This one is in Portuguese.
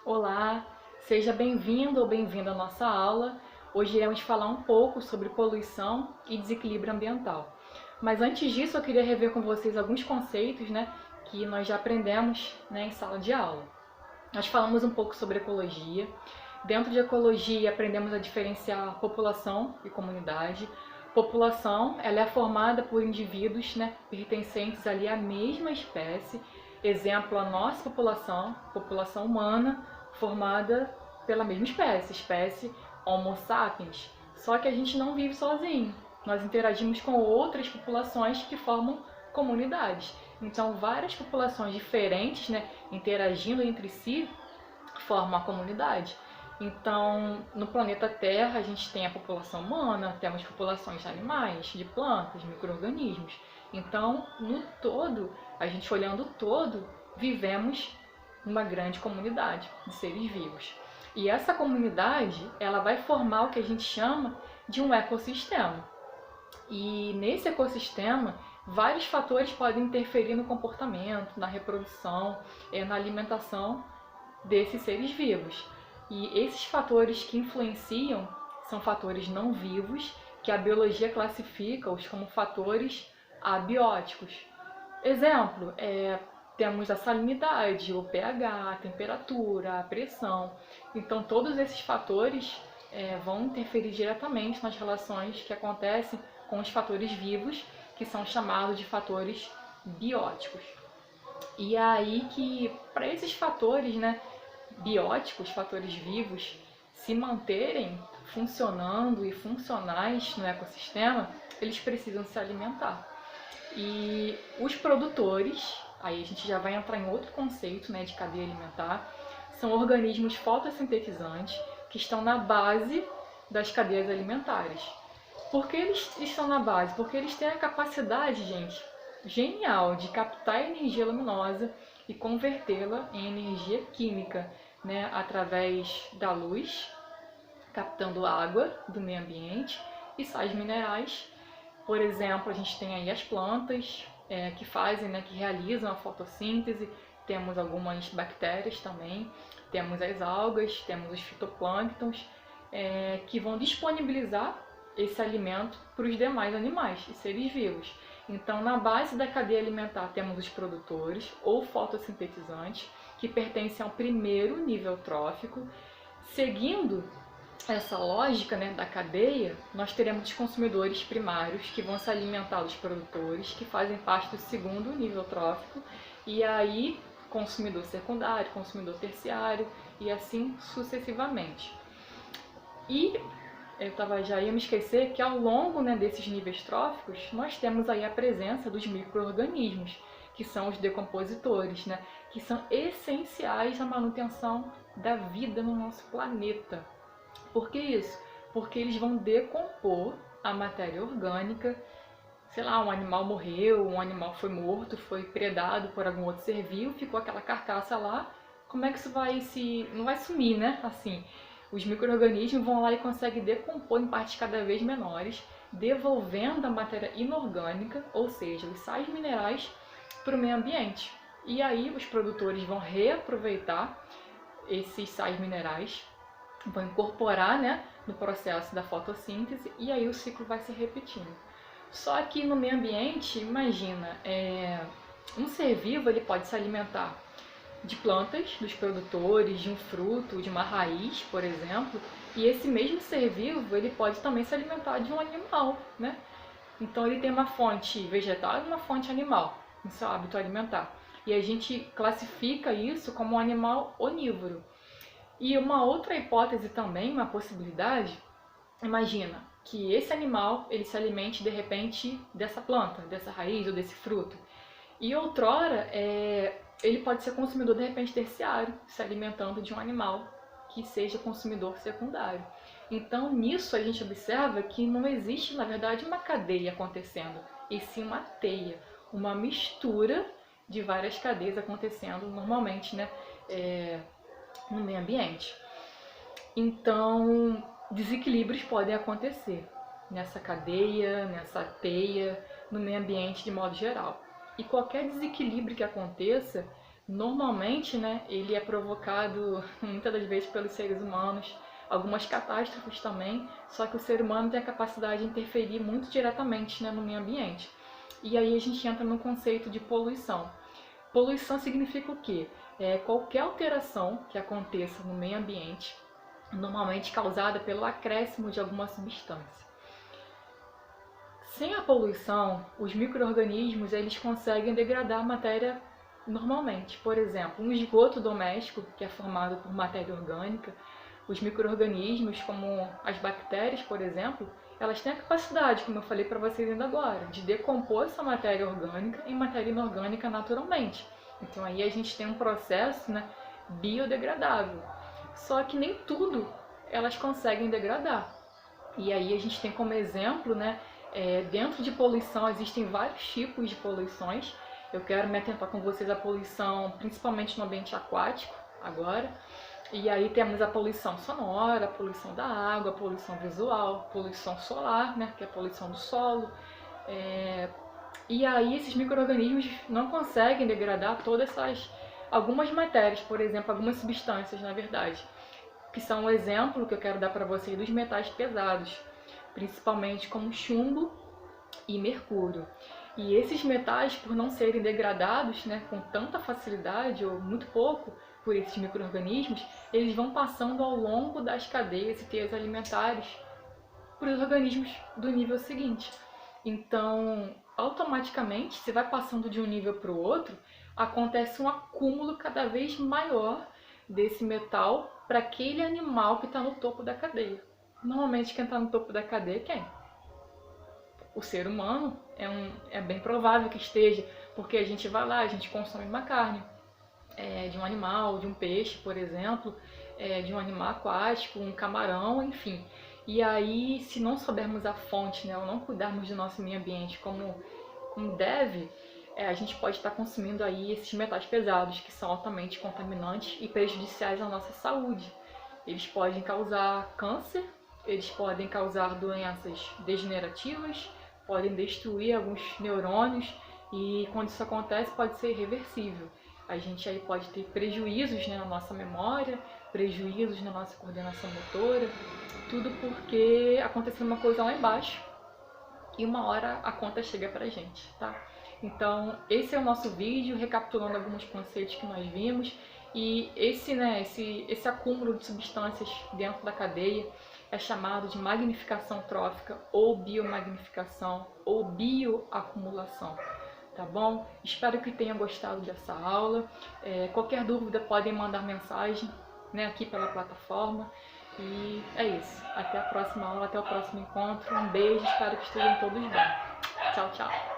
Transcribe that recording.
Olá, seja bem-vindo ou bem-vinda à nossa aula. Hoje iremos falar um pouco sobre poluição e desequilíbrio ambiental. Mas antes disso, eu queria rever com vocês alguns conceitos, que nós já aprendemos, em sala de aula. Nós falamos um pouco sobre ecologia. Dentro de ecologia, aprendemos a diferenciar população e comunidade. População, ela é formada por indivíduos, pertencentes ali à mesma espécie. Exemplo, a nossa população, população humana, formada pela mesma espécie, espécie Homo sapiens. Só que a gente não vive sozinho. Nós interagimos com outras populações que formam comunidades. Então, várias populações diferentes, interagindo entre si, formam a comunidade. Então, no planeta Terra, a gente tem a população humana, temos populações de animais, de plantas, micro-organismos. Então, no todo, a gente olhando o todo, vivemos uma grande comunidade de seres vivos. E essa comunidade, ela vai formar o que a gente chama de um ecossistema. E nesse ecossistema, vários fatores podem interferir no comportamento, na reprodução, na alimentação desses seres vivos. E esses fatores que influenciam são fatores não vivos, que a biologia classifica-os como fatores abióticos. Exemplo, temos a salinidade, o pH, a temperatura, a pressão. Então, todos esses fatores vão interferir diretamente nas relações que acontecem com os fatores vivos, que são chamados de fatores bióticos. E é aí que, para esses fatores, bióticos, fatores vivos, se manterem funcionando e funcionais no ecossistema, eles precisam se alimentar. E os produtores, aí a gente já vai entrar em outro conceito, de cadeia alimentar, são organismos fotossintetizantes que estão na base das cadeias alimentares. Por que eles estão na base? Porque eles têm a capacidade, gente, genial de captar a energia luminosa e convertê-la em energia química, através da luz, captando água do meio ambiente e sais minerais. Por exemplo, a gente tem aí as plantas que fazem, que realizam a fotossíntese, temos algumas bactérias também, temos as algas, temos os fitoplânctons, que vão disponibilizar esse alimento para os demais animais e seres vivos. Então, na base da cadeia alimentar temos os produtores ou fotossintetizantes, que pertencem ao primeiro nível trófico. Seguindo essa lógica da cadeia, nós teremos os consumidores primários, que vão se alimentar dos produtores, que fazem parte do segundo nível trófico, e aí consumidor secundário, consumidor terciário, e assim sucessivamente. E já ia me esquecer que ao longo desses níveis tróficos, nós temos aí a presença dos micro-organismos, que são os decompositores, que são essenciais à manutenção da vida no nosso planeta. Por que isso? Porque eles vão decompor a matéria orgânica. Sei lá, um animal morreu, um animal foi morto, foi predado por algum outro ser vivo, ficou aquela carcaça lá. Como é que isso vai não vai sumir, assim? Os micro-organismos vão lá e conseguem decompor em partes cada vez menores, devolvendo a matéria inorgânica, ou seja, os sais minerais, para o meio ambiente. E aí os produtores vão reaproveitar esses sais minerais, vão incorporar no processo da fotossíntese, e aí o ciclo vai se repetindo. Só que no meio ambiente, imagina, um ser vivo ele pode se alimentar de plantas, dos produtores, de um fruto, de uma raiz, por exemplo, e esse mesmo ser vivo ele pode também se alimentar de um animal, Então ele tem uma fonte vegetal e uma fonte animal no seu hábito alimentar. E a gente classifica isso como um animal onívoro. E uma outra hipótese também, uma possibilidade, imagina que esse animal ele se alimente de repente dessa planta, dessa raiz ou desse fruto. E outrora, ele pode ser consumidor de repente terciário, se alimentando de um animal que seja consumidor secundário. Então, nisso a gente observa que não existe, na verdade, uma cadeia acontecendo, e sim uma teia, uma mistura de várias cadeias acontecendo normalmente, no meio ambiente. Então, desequilíbrios podem acontecer nessa cadeia, nessa teia, no meio ambiente de modo geral. E qualquer desequilíbrio que aconteça Normalmente, né, ele é provocado muitas das vezes pelos seres humanos, algumas catástrofes também, só que o ser humano tem a capacidade de interferir muito diretamente, né, no meio ambiente. E aí a gente entra no conceito de poluição. Poluição significa o quê? Qualquer alteração que aconteça no meio ambiente, normalmente causada pelo acréscimo de alguma substância. Sem a poluição, os micro-organismos eles conseguem degradar a matéria normalmente. Por exemplo, um esgoto doméstico, que é formado por matéria orgânica, os micro-organismos, como as bactérias, por exemplo, elas têm a capacidade, como eu falei para vocês ainda agora, de decompor essa matéria orgânica em matéria inorgânica naturalmente. Então aí a gente tem um processo, né, biodegradável. Só que nem tudo elas conseguem degradar. E aí a gente tem como exemplo, né, dentro de poluição existem vários tipos de poluições. Eu quero me atentar com vocês à poluição, principalmente no ambiente aquático, agora. E aí temos a poluição sonora, a poluição da água, a poluição visual, a poluição solar, né, que é a poluição do solo. E aí esses micro-organismos não conseguem degradar algumas matérias, por exemplo, algumas substâncias, na verdade, que são um exemplo que eu quero dar para vocês dos metais pesados, principalmente como chumbo e mercúrio. E esses metais, por não serem degradados, né, com tanta facilidade ou muito pouco por esses micro-organismos, eles vão passando ao longo das cadeias e teias alimentares para os organismos do nível seguinte. Então, automaticamente, se vai passando de um nível para o outro, acontece um acúmulo cada vez maior desse metal para aquele animal que está no topo da cadeia. Normalmente quem está no topo da cadeia é quem? O ser humano. É bem provável que esteja, porque a gente vai lá, a gente consome uma carne de um animal, de um peixe, por exemplo, de um animal aquático, um camarão, enfim. E aí, se não soubermos a fonte, né, ou não cuidarmos do nosso meio ambiente como deve, a gente pode estar consumindo aí esses metais pesados, que são altamente contaminantes e prejudiciais à nossa saúde. Eles podem causar câncer, eles podem causar doenças degenerativas, podem destruir alguns neurônios e quando isso acontece pode ser irreversível. A gente aí pode ter prejuízos, né, na nossa memória, prejuízos na nossa coordenação motora, tudo porque aconteceu uma coisa lá embaixo e uma hora a conta chega pra gente, tá? Então, esse é o nosso vídeo, recapitulando alguns conceitos que nós vimos. E esse acúmulo de substâncias dentro da cadeia é chamado de magnificação trófica, ou biomagnificação, ou bioacumulação. Tá bom? Espero que tenham gostado dessa aula. Qualquer dúvida podem mandar mensagem, né, aqui pela plataforma. E é isso. Até a próxima aula, até o próximo encontro. Um beijo, espero que estejam todos bem. Tchau, tchau.